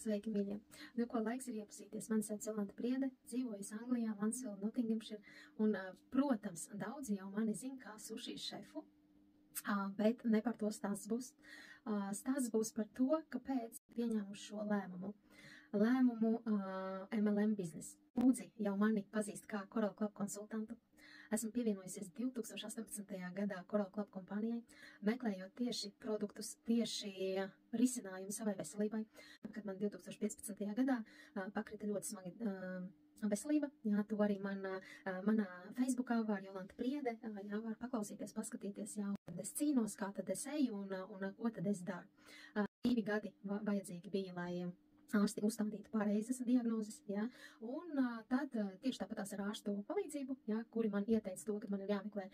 Sveiki, mīļie! Nu, ko laiks ir iepazīties? Mani sauc Jolanta Priede, dzīvoju Anglijā, Mansfield, Nottinghamshire, un, protams, daudzi jau mani zina kā sushi šefu, bet ne par to stāsts būs. Stāsts būs par to, kāpēc pieņēmu šo lēmumu. MLM biznesa. Lūdzi jau mani pazīst kā Coral Club konsultantu. Esmu pievienojusies 2018. gadā Coral Club kompānijai, meklējot tieši produktus, tieši risinājumu savai veselībai. Kad man 2015. gadā pakrita ļoti smagi veselība, jā, to arī manā Facebookā var Jolanta Priede, jā, var paklausīties, paskatīties, jā, tad es cīnos, kā tad es eju un ko tad es daru. 2 gadi vajadzīgi bija, lai ārsti uzstādītu pareizas diagnozes, jā, un tad tieši tāpatās ar ārstu palīdzību, jā, kuri man ieteica to, ka man ir jāmeklē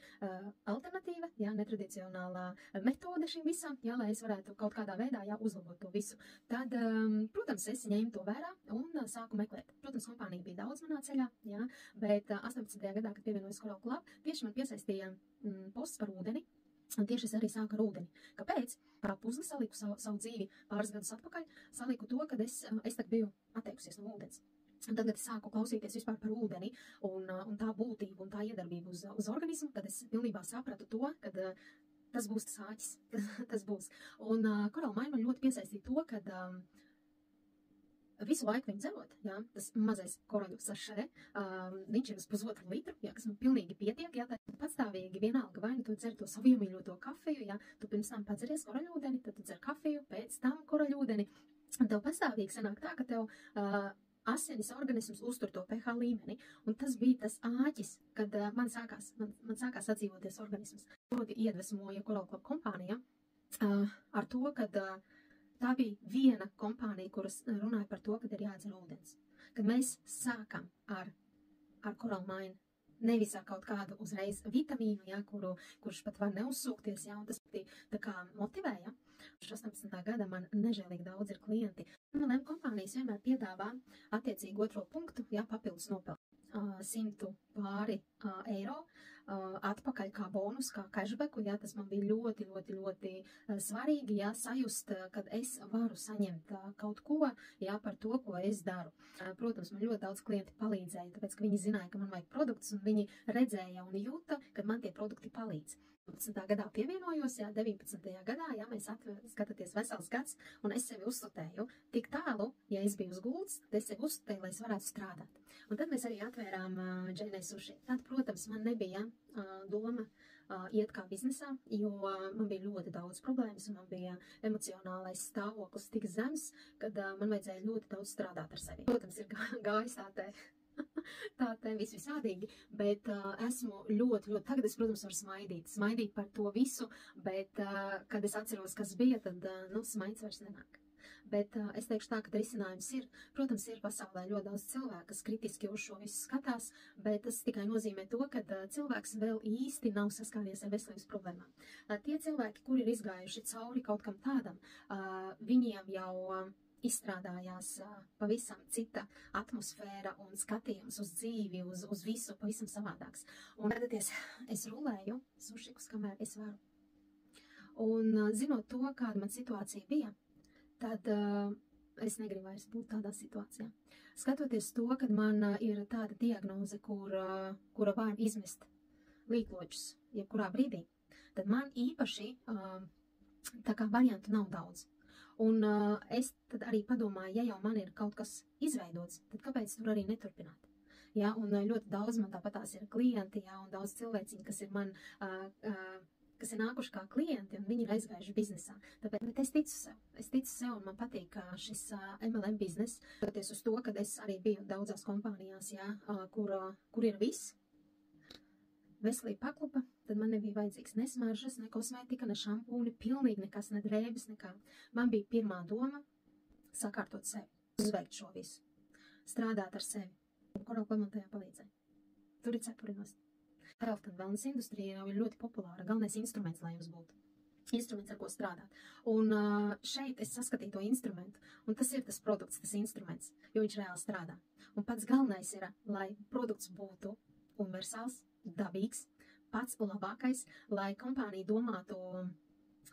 alternatīva, jā, netradicionālā metode šim visam, jā, lai es varētu kaut kādā veidā, jā, uzlabot to visu. Tad, protams, es ņēmu to vērā un sāku meklēt. Protams, kompānija bija daudz manā ceļā, jā, bet 18. gadā, kad pievienojos Coral Club, tieši man piesaistīja posts par ūdeni. Un tieši es arī sāku ar ūdeni. Kāpēc? Kā puzli saliku savu dzīvi pāris gadus atpakaļ, saliku to, kad es tagad biju atteikusies no ūdens. Un tad, kad es sāku klausīties vispār par ūdeni un tā būtību un tā iedarbību uz organismu, tad es pilnībā sapratu to, ka tas būs tas āķis. Tas būs. Un Coral Mine man ļoti piesaistīja to, ka visu laiku viņu dzerot, jā, tas mazais koraļu sašē, viņš ir uz 1,5 litru, jā, kas man pilnīgi pietiek, jā, tā patstāvīgi vienalga, vai nu tu dzer to savu iemīļoto kafiju, jā, tu pirms tam padzeries koraļūdeni, tad tu dzer kafiju, pēc tam koraļūdeni, un tev pastāvīgi sanāk tā, ka tev asinis organisms uztur to pH līmeni, un tas bija tas āķis, kad man sākās atdzīvoties organisms. Ļoti iedvesmoja Coral Club kompānija ar to, kad tā bija viena kompānija, kuras runāja par to, kad ir jādzer ūdens. Kad mēs sākam ar Coral Mine, nevis ar kaut kādu uzreiz vitamīnu, jā, kurš pat var neuzsūkties, jā, un tas tā kā motivēja. 18. gada man nežēlīgi daudz ir klienti. MLM kompānijas vienmēr piedāvā attiecīgi 2. punktu, jā, papildus nopelnu. 100 pāri eiro atpakaļ kā bonus, kā cashbacku, jā, tas man bija ļoti svarīgi, jā, sajust, kad es varu saņemt kaut ko, jā, par to, ko es daru. Protams, man ļoti daudz klienti palīdzēja, tāpēc, ka viņi zināja, ka man vajag produktus, un viņi redzēja un jūta, kad man tie produkti palīdz. 19. gadā pievienojos, jā, 19. gadā, jā, mēs skatāties vesels gads, un es sevi uzstutēju tik tālu, ja es biju uz gultas, tad es sevi uzstutēju, lai es varētu strādāt. Un tad mēs arī atvērām J&A Sushi. Tad, protams, man nebija doma iet kā biznesā, jo man bija ļoti daudz problēmas, un man bija emocionālais stāvoklis tik zems, kad man vajadzēja ļoti daudz strādāt ar sevi. Protams, ir gājis tā te visvisādīgi, bet esmu ļoti, tagad es, protams, varu smaidīt par to visu, bet, kad es atceros, kas bija, tad, smaids vairs nenāk. Bet es teikšu tā, ka risinājums ir, protams, ir pasaulē ļoti daudz cilvēku, kas kritiski uz šo visu skatās, bet tas tikai nozīmē to, ka cilvēks vēl īsti nav saskāries ar veselības problēmām. Tie cilvēki, kuri ir izgājuši cauri kaut kam tādam, viņiem jau izstrādājās pavisam cita atmosfēra un skatījums uz dzīvi, uz visu pavisam savādāks. Un redzaties, es rulēju sušikus, kamēr es varu. Un zinot to, kāda man situācija bija, tad es negribu vairs būt tādā situācijā. Skatoties to, kad man ir tāda diagnoze, kura var izmest līkločus jebkurā brīdī, tad man īpaši tā kā variantu nav daudz. Un es tad arī padomāju, ja jau man ir kaut kas izveidots, tad kāpēc tur arī neturpināt? Jā, un ļoti daudz man tāpatās ir klienti, jā, un daudz cilvēciņi, kas ir man, kas ir nākuši kā klienti, un viņi ir aizgājuši biznesā. Tāpēc, bet es ticu sev, un man patīk šis MLM biznes, skatoties uz to, kad es arī biju daudzās kompānijās, jā, kur ir viss. Veselība paklupa, tad man nebija vajadzīgs ne smaržas, ne kosmētika, ne šampūni, pilnīgi nekas, ne drēbes, nekā. Man bija pirmā doma sakārtot sevi, uzveikt šo visu, strādāt ar sevi. Coral Club man tajā palīdzēja. Tur ir cepurinos. Health and wellness industrija jau ir ļoti populāra, galvenais instruments, lai jums būtu. Instruments, ar ko strādāt. Un šeit es saskatīju to instrumentu, un tas ir tas produkts, tas instruments, jo viņš reāli strādā. Un pats galvenais ir, lai produkts būtu universāls, dabīgs, pats labākais, lai kompānija domātu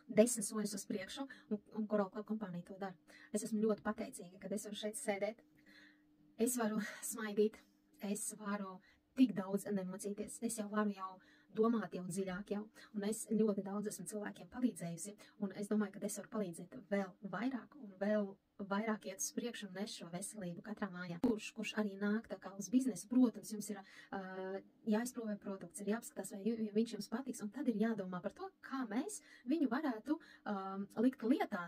10 soļus uz priekšu, un Coral Club kompānija to dara. Es esmu ļoti pateicīga, kad es varu šeit sēdēt. Es varu smaidīt, es varu tik daudz nemocīties, es jau varu domāt jau dziļāk jau, un es ļoti daudz esmu cilvēkiem palīdzējusi, un es domāju, ka es varu palīdzēt vēl vairāk un vēl vairāk iet uz priekšu un nes šo veselību katrā mājā. Kurš arī nāk tā kā uz biznesu, protams, jums ir jāizprovē produkts, ir jāapskatās, vai viņš jums patiks, un tad ir jādomā par to, kā mēs viņu varētu likt lietā